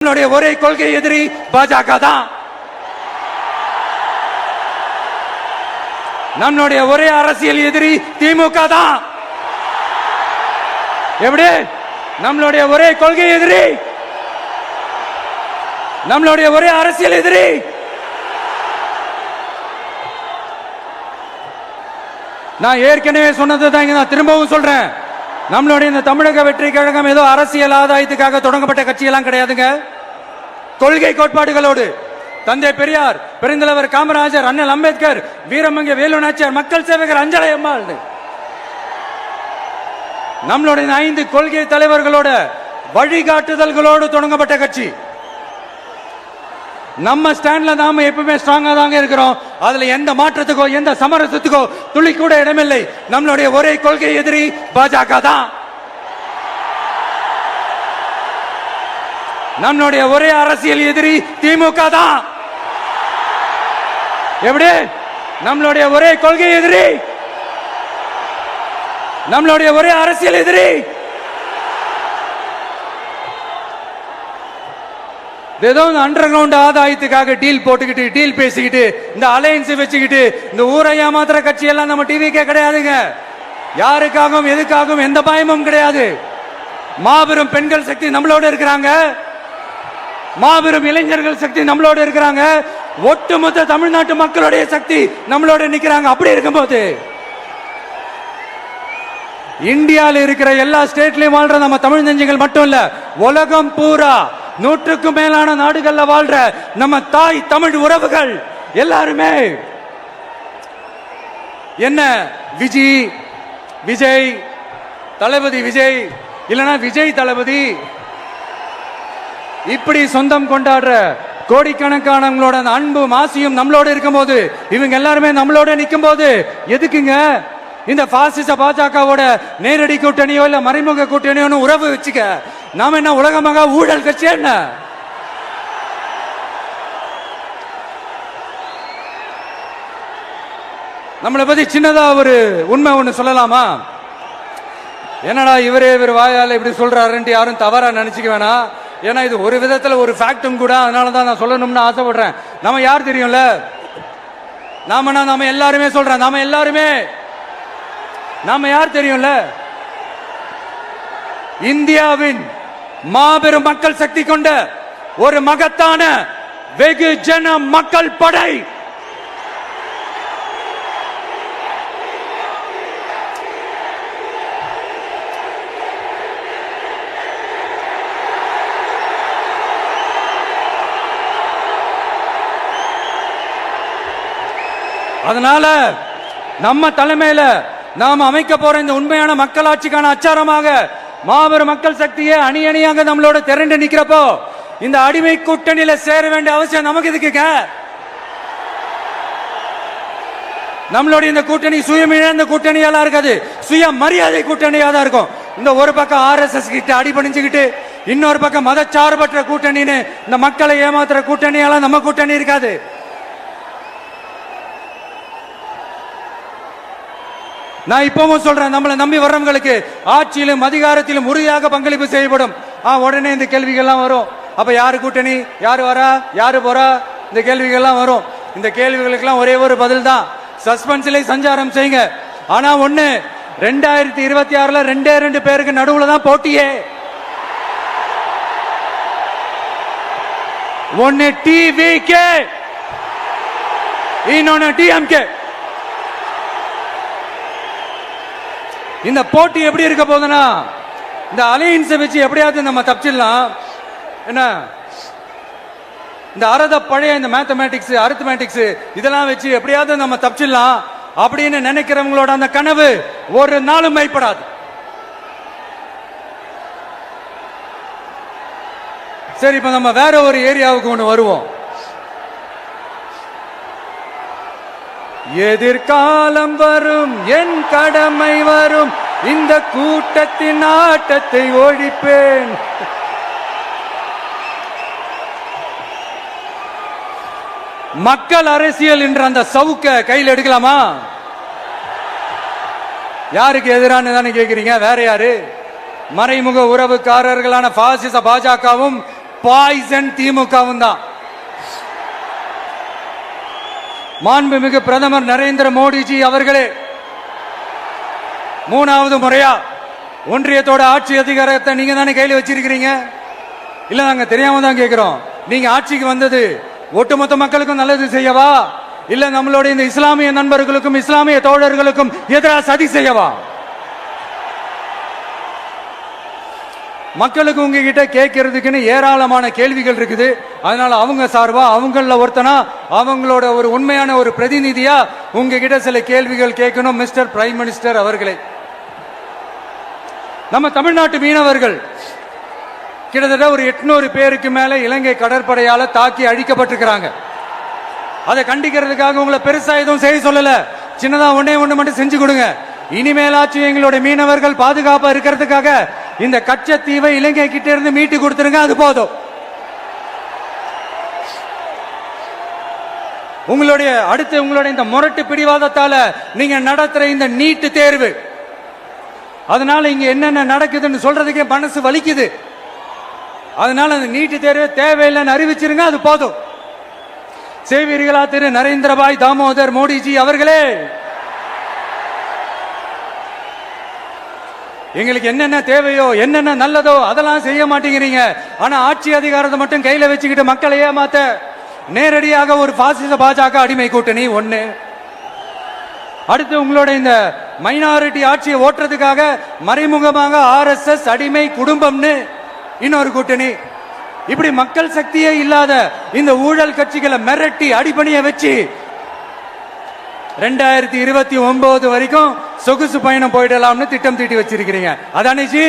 நம்மளுடைய ஒரே கொள்கை எதிரி பாஜக தான். நம்மளுடைய ஒரே அரசியல் எதிரி திமுக தான். எப்படி நம்மளுடைய ஒரே கொள்கை எதிரி, நம்மளுடைய ஒரே அரசியல் எதிரி நான் ஏற்கனவே சொன்னதுதான் நான் திரும்பவும் சொல்றேன். நம்மளுடைய இந்த தமிழக வெற்றி கழகம் ஏதோ அரசியல் ஆதாயத்துக்காக தொடங்கப்பட்ட கட்சியெல்லாம் கிடையாதுங்க. கொள்கை கோட்பாடுகளோடு தந்தை பெரியார், பெருந்தலைவர் காமராஜர், அண்ணல் அம்பேத்கர், வீரமங்க வேலுநாச்சியார், மக்கள் சேவகர் அஞ்சலை அம்மாள், நம்மளுடைய 5 கொள்கை தலைவர்களோட வழிகாட்டுதல்களோடு தொடங்கப்பட்ட கட்சி. நம்ம ஸ்டாண்ட்ல நாம எப்பவுமே ஸ்ட்ராங்கா தாங்க இருக்கிறோம். அதுல எந்த மாற்றத்துக்கோ எந்த சமரசத்துக்கோ துளி கூட இடமில்லை. நம்மளுடைய ஒரே கொள்கை எதிரி பாஜக தான். நம்மளுடைய ஒரே அரசியல் எதிரி திமுக தான். எப்படி நம்மளுடைய ஒரே கொள்கை எதிரி, நம்மளுடைய ஒரே அரசியல் எதிரி. ஏதோ அண்டர் கிரவுண்ட் ஆதாயத்துக்காக டீல் போட்டுக்கிட்டு டீல் பேசிக்கிட்டு இந்த அலையன்ஸ் வச்சுக்கிட்டு இந்த ஊரை ஏமாத்துற கட்சி எல்லாம் நம்ம டிவிக்கே கிடையாதுங்க. யாருக்காகவும் எதுக்காகவும் எந்த பயமும் கிடையாது. மாபெரும் பெண்கள் சக்தி நம்மளோட இருக்கிறாங்க, மாபெரும் இளைஞர்கள் சக்தி நம்மளோட இருக்கிறாங்க, ஒட்டுமொத்த தமிழ்நாட்டு மக்களுடைய சக்தி நம்மளோட நிக்கிறாங்க. அப்படி இருக்கும்போது இந்தியாவில் இருக்கிற எல்லா ஸ்டேட்லயும் வாழ்ற நம்ம தமிழ் நெஞ்சங்கள் மட்டும் இல்ல, உலகம் பூரா 100க்கும் மேலான நாடுகள்ல வாழ்ற நம்ம தாய் தமிழ் உறவுகள் எல்லாருமே என்ன விஜய் தளபதி விஜய் இல்லனா விஜய் தளபதி இப்படி சொந்தம் கொண்டாடுற கோடிக்கணக்கானவங்களோட அன்பு மாசியும் நம்மளோட இருக்கும் போது, இவங்க எல்லாருமே நம்மளோட நிற்கும் போது எதுக்குங்க இந்த பாசிச பாஜகவோட நேரடி கூட்டணியோ இல்ல மறைமுக கூட்டணியோ உறவு வச்சுக்க? நாம என்ன உலகமாக ஊழல் கட்சி? என்ன நம்மளை பத்தி சின்னதா ஒரு உண்மை ஒண்ணு சொல்லலாமா? என்னடா இவர் வாயால இப்படி சொல்றாருன்ட்டு யாரும் தவறா நினைச்சுக்க வேணாம். ஏன்னா இது ஒரு விதத்துல ஒரு ஃபேக்டும் கூட. அதனாலதான் நான் சொல்லணும்னு ஆசைப்படுறேன். நம்ம யார் தெரியும்ல? நாம எல்லாருமே சொல்றேன். நாம யார் தெரியும்ல? இந்தியாவின் மாபெரும் மக்கள் சக்தி கொண்ட ஒரு மகத்தான வெகுஜன மக்கள் படை. அதனால நம்ம தலைமையில நாம் அமைக்க போற இந்த உண்மையான மக்களாட்சிக்கான அச்சாரமாக மாபெரும் மக்கள் சக்தியை அணி அணியாக நம்மளோட திரண்டு நிக்கிறப்போ இந்த அடிமை கூட்டணியில சேர வேண்டிய அவசியம் நமக்கு இருக்குங்க. நம்மளுடைய இந்த கூட்டணி சுயமிழந்த கூட்டணியெல்லாம் இருக்காது, சுய மரியாதை கூட்டணியா தான் இருக்கும். இந்த ஒரு பக்கம் RSS கிட்ட அடிபணிஞ்சுக்கிட்டு, இன்னொரு பக்கம் மதச்சார்பற்ற கூட்டணின்னு இந்த மக்களை ஏமாத்துற கூட்டணியெல்லாம் நம்ம கூட்டணி இருக்காது. நான் இப்பவும் சொல்றேன், நம்மளை நம்பி வர்றவங்களுக்கு ஆட்சியிலும் அதிகாரத்திலும் உறுதியாக பங்களிப்பு செய்யப்படும். உடனே இந்த கேள்விகள்லாம் வரும். அப்ப யாரு கூட்டணி, யாரு வரா, யாரு போறா, இந்த கேள்விகள்லாம் வரும். இந்த கேள்விகளுக்கெல்லாம் ஒரே ஒரு பதில் தான், சஸ்பென்ஸ்ல சஞ்சாரம் செய்யுங்க. ஆனா ஒண்ணு, 2026ல 2 பேருக்கு நடுவுல தான் போட்டியே. ஒன்னு TVK, இன்னொன்னு TMK. இந்த போட்டி எப்படி இருக்க போதுன்னா, இந்த அலையன்ஸை வச்சு எப்படியாவது நம்ம தப்பிச்சிடலாம். என்ன இந்த பழைய இந்த மேத்தமேட்டிக்ஸ் அரித்மேட்டிக்ஸ் இதெல்லாம் வச்சு எப்படியாவது நம்ம தப்பிச்சிடலாம் அப்படின்னு நினைக்கிறவங்களோட அந்த கனவு ஒரு நாளும் மைப்படாது. சரி, இப்ப நம்ம வேற ஒரு ஏரியாவுக்கு ஒண்ணு வருவோம். எதிர்காலம் வரும், என் கடமை வரும், இந்த கூட்டத்தின் ஆட்டத்தை ஒழிப்பேன். மக்கள் அரசியல் என்ற அந்த சவுக்க கையில் எடுக்கலாமா? யாருக்கு எதிரான தானே கேட்கிறீங்க? வேற யாரு? மறைமுக உறவுக்காரர்களான பாசிச பாஜகவும் பாய்சன் திமுகவும் தான். மாண்புமிகு பிரதமர் நரேந்திர மோடிஜி அவர்களே, 3வது முறையா ஒன்றியத்தோட ஆட்சி அதிகாரத்தை நீங்க தானே கையில் வச்சிருக்கிறீங்க. இல்ல நாங்க தெரியாம தான் கேட்கிறோம். நீங்க ஆட்சிக்கு வந்தது ஒட்டுமொத்த மக்களுக்கும் நல்லது செய்யவா, இல்ல நம்மளுடைய இந்த இஸ்லாமிய நண்பர்களுக்கும் இஸ்லாமிய தோழர்களுக்கும் எதிராக சதி செய்யவா? மக்களுக்கு உங்ககிட்ட கேட்கறதுக்குன்னு ஏராளமான கேள்விகள் இருக்குது. அதனால அவங்க சார்பா அவங்கள ஒருத்தனா அவங்களோட ஒரு உண்மையான ஒரு பிரதிநிதியா உங்ககிட்ட சில கேள்விகள் கேட்கணும். மிஸ்டர் பிரைம் மினிஸ்டர் அவர்களே, நம்ம தமிழ்நாட்டு மீனவர்கள் கிட்டத்தட்ட ஒரு 800 பேருக்கு மேல இலங்கை கடற்படையால தாக்கி அழிக்கப்பட்டிருக்கிறாங்க. அதை கண்டிக்கிறதுக்காக உங்களை பெருசா எதுவும் செய்ய சொல்லல, சின்னதா ஒண்ணே ஒண்ணு மட்டும் செஞ்சு கொடுங்க. இனிமேலாச்சும் எங்களுடைய மீனவர்கள் பாதுகாப்பா இருக்கிறதுக்காக இந்த கச்சத்தீவை இலங்கை கிட்ட இருந்து மீட்டு கொடுத்துருங்க, அது போதும். உங்களுடைய இந்த முரட்டு பிடிவாதத்தால நீங்க நடத்துற இந்த நீட்டு தேர்வு, அதனால இங்க என்னென்ன நடக்குதுன்னு சொல்றதுக்கே மனசு வலிக்குது. அதனால அந்த நீட்டு தேர்வு தேவையில்லைன்னு அறிவிச்சிருங்க, அது போதும். செய்வீர்களா திரு நரேந்திரபாய் தாமோதர் மோடிஜி அவர்களே? எங்களுக்கு என்னென்ன தேவையோ என்னென்ன நல்லதோ அதெல்லாம் செய்ய மாட்டேங்கிறீங்க. ஆனா ஆட்சி அதிகாரத்தை மட்டும் கையில வச்சுக்கிட்டு மக்களை ஏமாத்த நேரடியாக ஒரு பாசிச பாஜக அடிமை கூட்டணி ஒண்ணு. அடுத்து உங்களோட இந்த மைனாரிட்டி ஆட்சியை ஓட்டுறதுக்காக மறைமுகமாக RSS அடிமை குடும்பம்னு இன்னொரு கூட்டணி. இப்படி மக்கள் சக்தியே இல்லாத இந்த ஊழல் கட்சிகளை மிரட்டி அடிபணிய வச்சு 2029 வரைக்கும் சொகுசு பயணம் போயிடலாம்னு திட்டம் தீட்டி வச்சிருக்கிறீங்க. அதானே ஜி?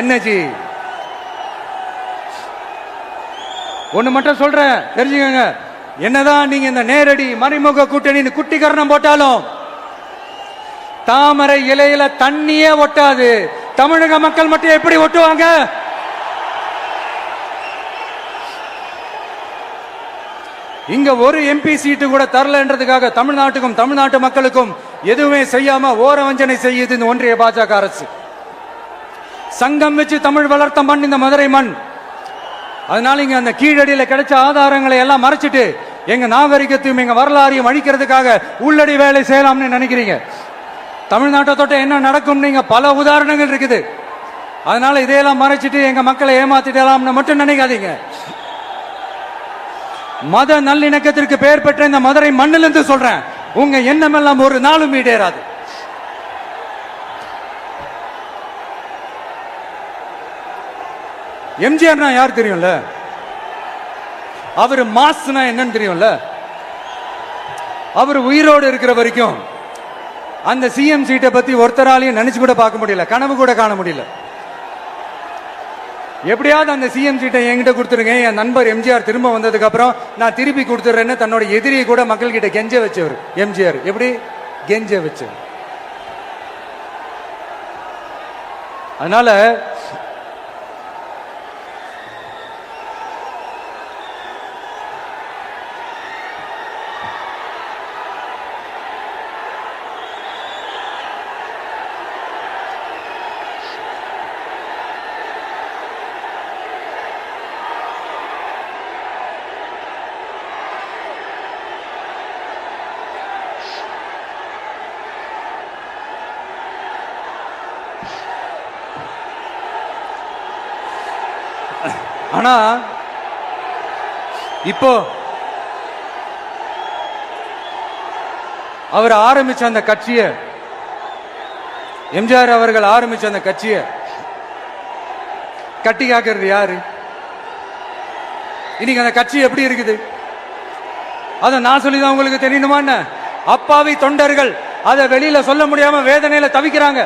என்ன ஜி? ஒண்ணு மட்டும் சொல்றேன், தெரிஞ்சுக்கங்க. என்னதான் நீங்க இந்த நேரடி மறைமுக கூட்டணி குட்டிகரணம் போட்டாலும் தாமரை இலையில தண்ணியே ஒட்டாது. தமிழக மக்கள் மட்டும் எப்படி ஒட்டுவாங்க? இங்க ஒரு MP சீட்டு கூட தரலன்றதுக்காக தமிழ்நாட்டுக்கும் தமிழ்நாட்டு மக்களுக்கும் எதுவுமே செய்யாம ஓரவஞ்சனை செய்யுது இந்த ஒன்றிய பாஜக அரசு. சங்கம் வச்சு தமிழ் வளர்த்த மண் இந்த மதுரை மண். அதனால இங்க அந்த கீழடியில கிடைச்ச ஆதாரங்களை எல்லாம் மறைச்சிட்டு எங்க நாகரிகத்தையும் எங்க வரலாறையும் அழிக்கிறதுக்காக உள்ளடி வேலை செய்யலாம்னு நினைக்கிறீங்க. தமிழ்நாட்டை தொட்ட என்ன நடக்கும் நீங்க பல உதாரணங்கள் இருக்குது. அதனால இதையெல்லாம் மறைச்சிட்டு எங்க மக்களை ஏமாத்திடலாம்னு மட்டும் நினைக்காதீங்க. மத நல்லிணக்கத்திற்கு பெயர் பெற்ற இந்த மதுரை மண்ணிலிருந்து சொல்றேன், உங்க எண்ணம் எல்லாம் ஒரு நாளும் ஈடேறாது. எம்ஜிஆர்னா யார் தெரியும்ல? அவர் மாஸ்னா என்னன்னு தெரியும்ல? அவர் உயிரோடு இருக்கிற வரைக்கும் அந்த சிஎம் சீட்டை பத்தி ஒருத்தராலையும் நினைச்சு கூட பார்க்க முடியல, கனவு கூட காண முடியல. எப்படியாவது அந்த சிஎம் சீட்டை என்கிட்ட கொடுத்துருங்க, என் நண்பர் எம்ஜிஆர் திரும்ப வந்ததுக்கு அப்புறம் நான் திருப்பி கொடுத்துறேன்னு தன்னோட எதிரியை கூட மக்கள் கிட்ட கெஞ்ச வச்சவர் எம்ஜிஆர். எப்படி கெஞ்ச வச்சவர்? அதனால ஆனா இப்போ அவர் ஆரம்பிச்ச அந்த கட்சியை, எம்ஜிஆர் அவர்கள் ஆரம்பிச்ச அந்த கட்சியை கட்டி காக்கிறது யாரு? இன்னைக்கு அந்த கட்சி எப்படி இருக்குது? அத நான் சொல்லிதான் உங்களுக்கு தெரியணுமா? அப்பாவி தொண்டர்கள் அதை வெளியில சொல்ல முடியாம வேதனையில தவிக்கிறாங்க.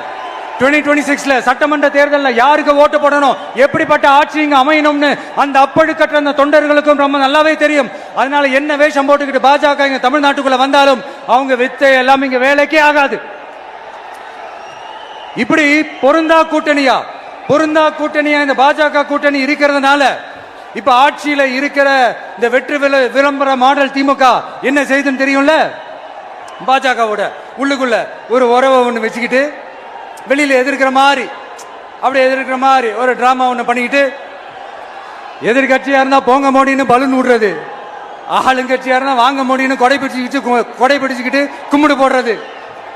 2026 சட்டமன்ற தேர்தலில் யாருக்கு ஓட்டு போடணும், எப்படிப்பட்ட ஆட்சி இங்க அமையணும்னு அந்த அப்பழுக்கற்ற அந்த தொண்டர்களுக்கும் ரொம்ப நல்லாவே தெரியும். அதனால என்ன வேஷம் போட்டுக்கிட்டு பாஜக இங்க தமிழ்நாட்டுக்குள்ள வந்தாலும் அவங்க வித்தை எல்லாம் இங்க வேலைக்கே ஆகாது. இப்படி பொருந்தா கூட்டணியா இந்த பாஜக கூட்டணி இருக்கிறதுனால இப்ப ஆட்சியில இருக்கிற இந்த வெற்றி விளம்பர மாடல் திமுக என்ன செய்யுதுன்னு தெரியும்ல? பாஜகவோட உள்ளுக்குள்ள ஒரு உறவை ஒண்ணு வச்சுக்கிட்டு வெளியில எதிர்க்கிற மாதிரி, அப்படி எதிர்க்கிற மாதிரி ஒரு டிராமா ஒண்ணு பண்ணிக்கிட்டு எதிர்கட்சியா இருந்தா போங்க மோடின்னு பலூன் விடுறது, ஆளுங்கட்சியா இருந்தா வாங்க மோடின்னு கொடை பிடிச்சுக்கிட்டு கும்பிடு போடுறது.